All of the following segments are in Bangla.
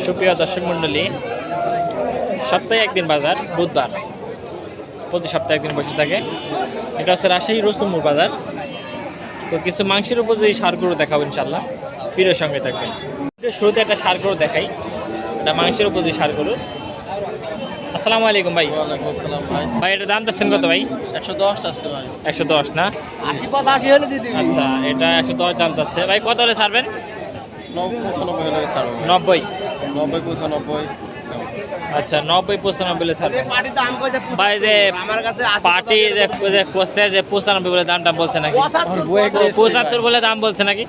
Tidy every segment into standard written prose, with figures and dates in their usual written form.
সুপ্রিয় দর্শক মণ্ডলী, সপ্তাহে একদিন বাজার বুধবার, প্রতি সপ্তাহে একদিন বসে থাকে। এটা হচ্ছে রাজশাহী রসুলপুর বাজার। তো কিছু মাংসের উপযোগী সার গরু দেখাবো ইনশাল্লাহ, পীরের সঙ্গে থাকবেন। শুরুতে একটা সার গরু দেখাই, এটা মাংসের উপযোগী সার গরু। আসসালামু আলাইকুম ভাই। ওয়ালাইকুম আসসালাম ভাই। ভাই এটা দাম চাচ্ছেন কত ভাই? 110 আছে ভাই। 110 না? 80 হলে দিয়ে দিবি। আচ্ছা, এটা 110 দাম চাচ্ছে ভাই। কত হলে ছাড়বেন? 95 হলে ছাড়ব। 90? 90 95। আচ্ছা, 90 95 ছাড়বেন পার্টি দাম কইছে ভাই। যে আমার কাছে পার্টি যে করছে যে 95 বলে দামটা বলছে নাকি? 75 বলে দাম বলছে নাকি?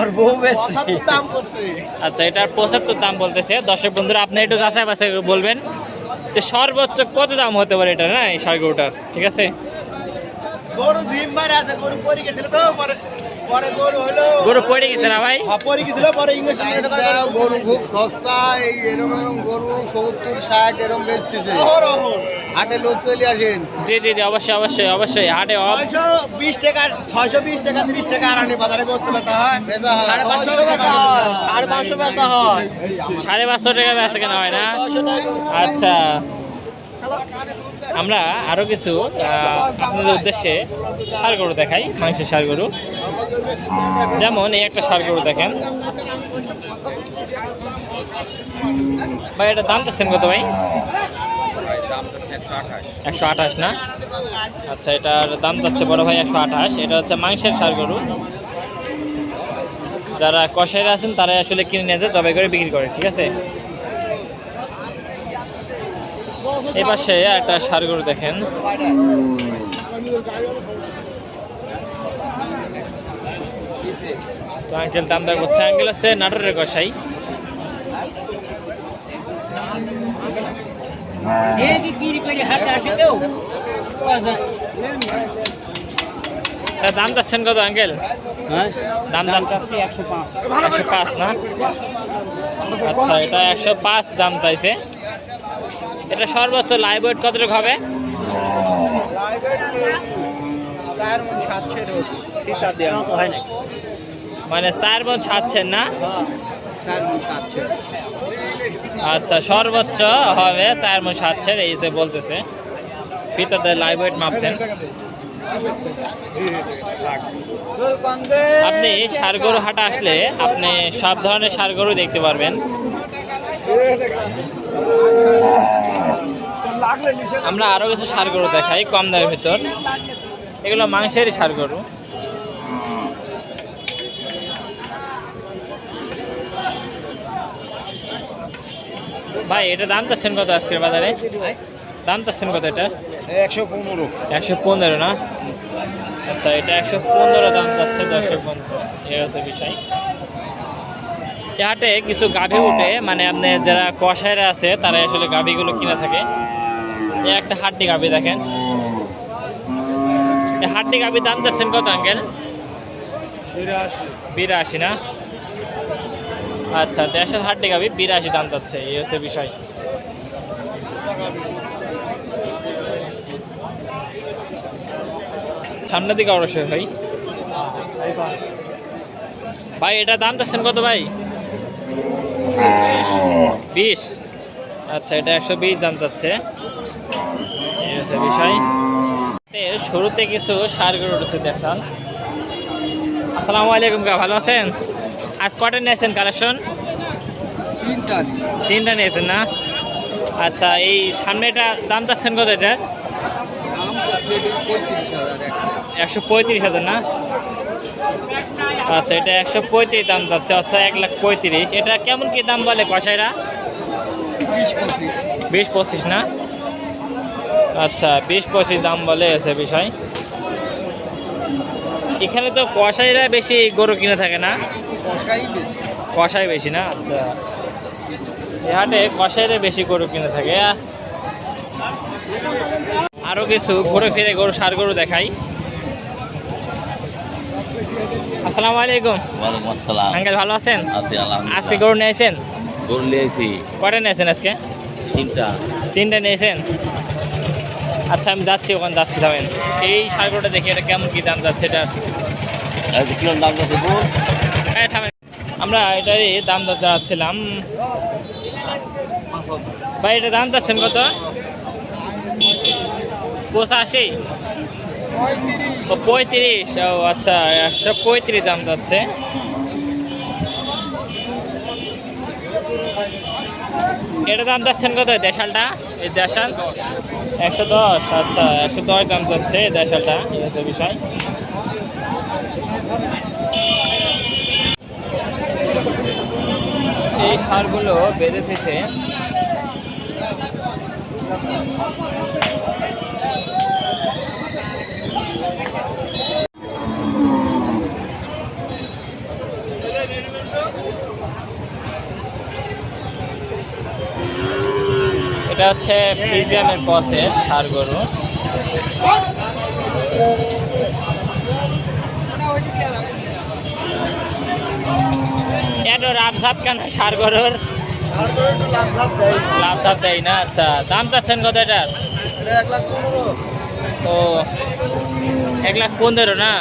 আর বউ বেশি দাম করছে। আচ্ছা, এটার 75 দাম বলতেছে। দর্শক বন্ধুরা, আপনি একটু যাচাই বাছাই করে বলবেন যে সর্বোচ্চ কত দাম হতে পারে এটা, না এই ষাঁড় গরুটার। ঠিক আছে, গরু ডিম মারা আছে, গরু পড়ে গেছিল তো পরে পরে গরু হলো গরু পড়ে গেছে না ভাই? পড়ে গেছিল পরে ইংলিশ গরু খুব সস্তা। এই এরকম গরু 70 60 এরকম বেচতেছে। হাটে লোক চলে আসেন। জি জি জি, অবশ্যই অবশ্যই অবশ্যই। হাটে 620 টাকা 620 টাকা 30 টাকা আরানি বাজারে গোস্ত বেচা হয়। 550 বেচা হয়। 550 বেচা হয়। 550 টাকা বেচা কেনা হয় না? আচ্ছা, আমরা আরো কিছু আপনাদের উদ্দেশ্যে ষাঁড় গরু দেখাই, মাংসের ষাঁড় গরু। যেমন এই একটা ষাঁড় গরু দেখেন ভাই। এটা দাম চাচ্ছেন কত ভাই? 128 না? আচ্ছা, এটার দাম যাচ্ছে বড় ভাই 128। এটা হচ্ছে মাংসের ষাঁড় গরু। যারা কষাইরা আছেন তারাই আসলে কিনে নিয়ে যায়, জবাই করে বিক্রি করে। ঠিক আছে, এই পাশে একটা ষাঁড় গরু দেখেন। তো আঙ্কেল দাম দর করছে। আঙ্কেল হচ্ছে নাটোরের কষাই। দাম যাচ্ছেন কত আঙ্কেল? দাম যাচ্ছে 105 না? আচ্ছা, এটা 105 দাম চাইছে। এটা সর্বোচ্চ লাইভ ওয়েট কতটুকু হবে? মানে 4 মণ 7 না? আচ্ছা, সর্বোচ্চ হবে 4 মণ 7 এই যে বলতেছে। ফিতাতে লাইভ ওয়েট মাপছেন। আপনি ষাঁড় গরু হাটে আসলে আপনি সব ধরনের ষাঁড় গরু দেখতে পারবেন। আমরা আরো কিছু ষাঁড় গরু দেখাই কম দামের ভিতর। এগুলো মাংসেরই ষাঁড় গরু। ভাই এটা দাম চাচ্ছেন কত আজকের বাজারে? দাম চাচ্ছেন কত এটা? 115। 115 না? আচ্ছা, এটা 115 দাম চাচ্ছে। দর্শক বন্ধু, এই হচ্ছে বিষয়। এই হাটে কিছু গাভী উঠে, মানে আপনি যারা কষাইরা আছে তারা আসলে গাভীগুলো কিনে থাকে। এই একটা হাড্ডি গাভী দেখেন। এই হাড্ডি গাভীর দাম চাচ্ছেন কত আঙ্কেল? 82 না? আচ্ছা, দেশের হাড্ডি গাভী 82 দাম চাচ্ছে। এই হচ্ছে বিষয়। সামনের দিকে অবশ্যই ভাই। ভাই এটা দাম চাচ্ছেন কত ভাই? 20। আচ্ছা, এটা 120 দাম চাচ্ছে। এই হচ্ছে বিষয়। শুরুতে কিছু ষাঁড় গরু উঠেছে দেখছেন। আসসালামু আলাইকুম কা, ভালো আছেন? আজ কটা নিয়েছেন কালেকশন? 3টা নিয়েছেন না? আচ্ছা, এই সামনেটা দাম চাচ্ছেন কত? এটা 135,000 না? আচ্ছা, এটা 135 দাম যাচ্ছে। আচ্ছা, 1,35,000। এটা কেমন কি দাম বলে কষাইরা? 20-25 না? আচ্ছা, 20-25 দাম বলে এসে বিষয়। এখানে তো কষাইরা বেশি গরু কিনে থাকে না? কষাই বেশি না? আচ্ছা, এই হাটে কষাইরা বেশি গরু কিনে থাকে। আরো কিছু ঘুরে ফিরে গরু ষাঁড় গরু দেখাই। আসসালামু আলাইকুম। ওয়ালাইকুম আসসালাম। আঙ্কেল ভালো আছেন? আছি আলহামদুলিল্লাহ। আজকে গরু নিয়েছেন? গরু নিয়েছি কটা নিয়েছেন আজকে? 3টা নিয়েছেন? আচ্ছা, আমি যাচ্ছি, ওখানে যাচ্ছি। থামেন, এই ষাঁড় গরুটা দেখি এটা কেমন কি দাম যাচ্ছে। এটা কিলোর দাম কত? থামেন। আমরা এটারই দাম দর চাচ্ছিলাম ভাই, এটা দাম চাচ্ছেন কত? 85 ও 35। ও আচ্ছা, 135 দাম যাচ্ছে। এটা দাম যাচ্ছেন কত দেশালটা? এই দেশাল 110। আচ্ছা, 110 দাম যাচ্ছে এই দেশালটা। এই হচ্ছে বিষয়। এই সারগুলো বেঁধে থেকে এটা হচ্ছে ফ্রিজিয়ানের ক্রসের ষাঁড় গরু। এত রাবঝাপ কেন ষাঁড় গরুর? লাভ দেয় না। আচ্ছা, দাম চাচ্ছেন কত এটার? ও 1,15,000 না?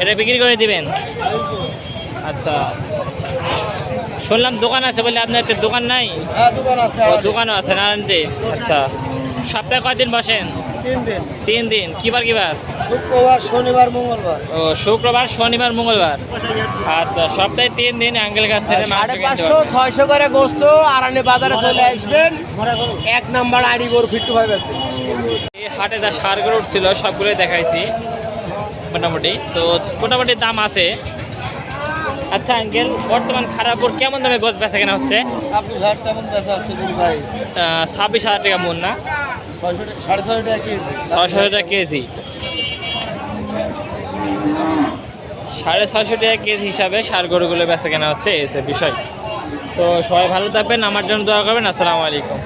এটা বিক্রি করে দিবেন? আচ্ছা, শুনলাম দোকান আছে বলে, আপনার তো দোকান নাই? ও, দোকানও আছে নারায়ণতে। আচ্ছা, সপ্তাহে কয়দিন বসেন? 3 দিন। কিবার কিবার? শুক্রবার, শনিবার, মঙ্গলবার। ও, শুক্রবার, শনিবার, মঙ্গলবার। আচ্ছা, সপ্তাহে 3 দিন আঙ্কেল কাছ থেকে মাংস কিনতে 550, পারবেন। 600 করে গোস্ত আরানে বাজারে চলে আসবেন। 1 নাম্বার আড়ি গরু 55 আছে। এই হাটে যা ষাঁড় গরু ছিল সবগুলোই দেখাইছি মোটামুটি। তো মোটামুটি দাম আছে। আচ্ছা আঙ্কেল, বর্তমান খারাপুর কেমন দামে গোছ বেচা কেনা হচ্ছে? 26,000 টাকা বেচা হচ্ছে ভাই। 26,000 টাকা মন না? 650 টাকা কেজি। 600 টাকা কেজি। 650 টাকা কেজি হিসাবে ষাঁড় গরুগুলো বেচা কেনা হচ্ছে, এসে বিষয়। তো সবাই ভালো থাকবেন, আমার জন্য দোয়া করবেন। আসসালামু আলাইকুম।